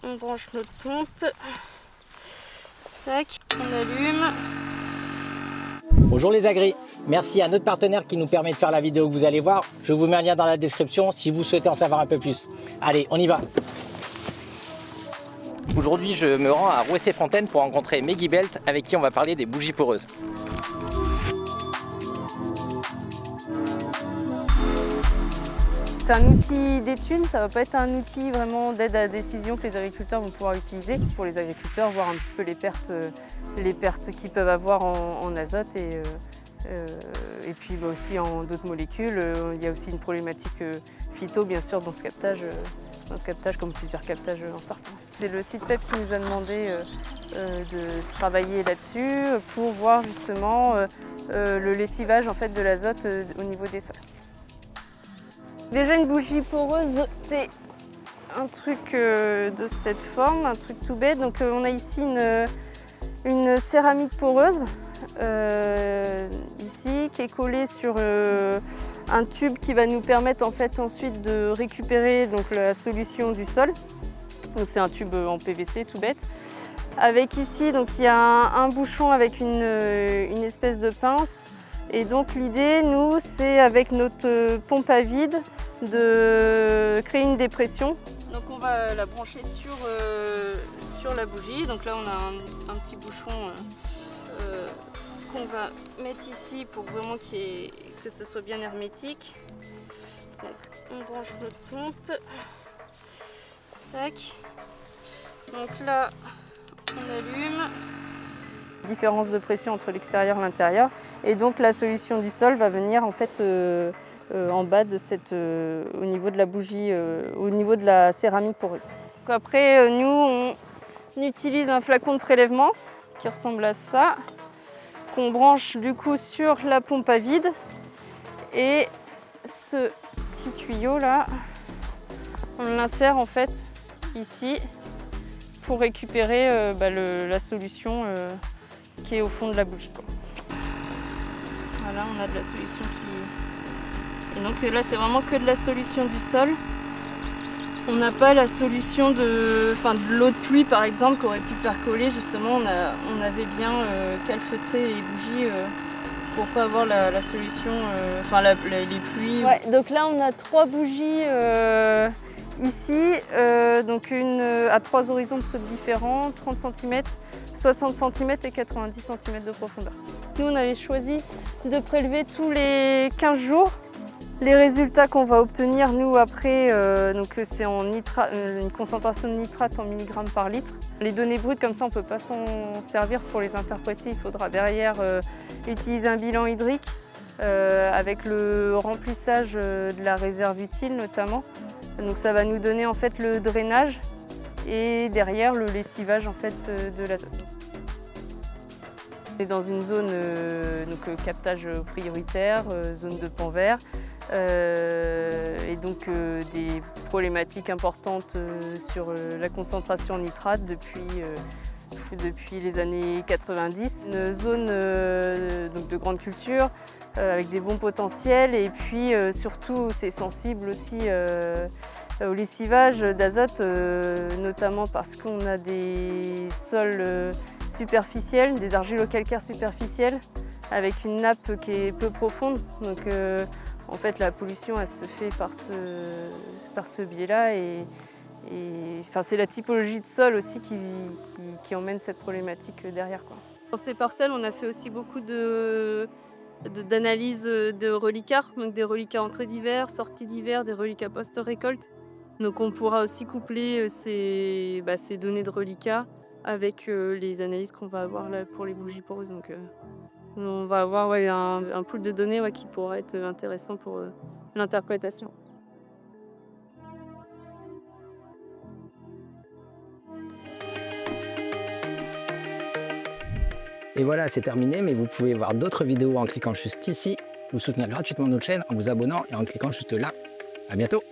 on branche notre pompe. Tac, on allume. Bonjour les agris, merci à notre partenaire qui nous permet de faire la vidéo que vous allez voir. Je vous mets un lien dans la description si vous souhaitez en savoir un peu plus. Allez, on y va. Aujourd'hui, je me rends à Rouessé-Fontaine pour rencontrer Meggy Belt avec qui on va parler des bougies poreuses. C'est un outil d'étude, ça ne va pas être un outil vraiment d'aide à la décision que les agriculteurs vont pouvoir utiliser. Pour les agriculteurs, voir un petit peu les pertes qu'ils peuvent avoir en azote et puis aussi en d'autres molécules. Il y a aussi une problématique phyto bien sûr dans ce captage comme plusieurs captages en Sarthe. C'est le site PEP qui nous a demandé de travailler là-dessus pour voir justement le lessivage en fait, de l'azote au niveau des sols. Déjà une bougie poreuse, c'est un truc de cette forme, un truc tout bête. Donc on a ici une céramique poreuse ici qui est collée sur un tube qui va nous permettre en fait ensuite de récupérer donc, la solution du sol. Donc c'est un tube en PVC tout bête. Avec ici donc il y a un bouchon avec une espèce de pince. Et donc l'idée, nous, c'est avec notre pompe à vide de créer une dépression. Donc on va la brancher sur la bougie. Donc là on a un petit bouchon qu'on va mettre ici pour vraiment que ce soit bien hermétique. Donc on branche notre pompe. Tac. Donc là on allume. Différence de pression entre l'extérieur et l'intérieur et donc la solution du sol va venir en fait en bas de au niveau de la bougie, au niveau de la céramique poreuse. Donc après nous on utilise un flacon de prélèvement qui ressemble à ça qu'on branche du coup sur la pompe à vide et ce petit tuyau là on l'insère en fait ici pour récupérer la solution qui est au fond de la bougie. Voilà, on a de la solution qui... Et donc là, c'est vraiment que de la solution du sol. On n'a pas la solution de l'eau de pluie, par exemple, qui aurait pu percoler. Justement, on avait bien calfeutré les bougies pour pas avoir la solution, les pluies. Ouais, donc là, on a 3 bougies ici, donc une à 3 horizons différents, 30 cm, 60 cm et 90 cm de profondeur. Nous, on avait choisi de prélever tous les 15 jours. Les résultats qu'on va obtenir, nous, après, c'est en une concentration de nitrate en milligrammes par litre. Les données brutes, comme ça, on ne peut pas s'en servir pour les interpréter. Il faudra derrière utiliser un bilan hydrique avec le remplissage de la réserve utile, notamment. Donc ça va nous donner en fait le drainage et derrière le lessivage en fait de l'azote. On est dans une zone captage prioritaire, zone de pan vert et donc des problématiques importantes sur la concentration en nitrate depuis les années 90. Une zone de grande culture avec des bons potentiels et puis surtout c'est sensible aussi au lessivage d'azote, notamment parce qu'on a des sols superficiels, des argilo-calcaires superficiels avec une nappe qui est peu profonde. Donc en fait la pollution elle se fait par ce biais-là et c'est la typologie de sol aussi qui emmène cette problématique derrière, quoi. Dans ces parcelles, on a fait aussi beaucoup d'analyses de reliquats, donc des reliquats entrée d'hiver, sortie d'hiver, des reliquats post-récolte. Donc on pourra aussi coupler ces données de reliquats avec les analyses qu'on va avoir là pour les bougies poreuses. Donc on va avoir un pool de données qui pourra être intéressant pour l'interprétation. Et voilà, c'est terminé, mais vous pouvez voir d'autres vidéos en cliquant juste ici, ou soutenir gratuitement notre chaîne en vous abonnant et en cliquant juste là. À bientôt!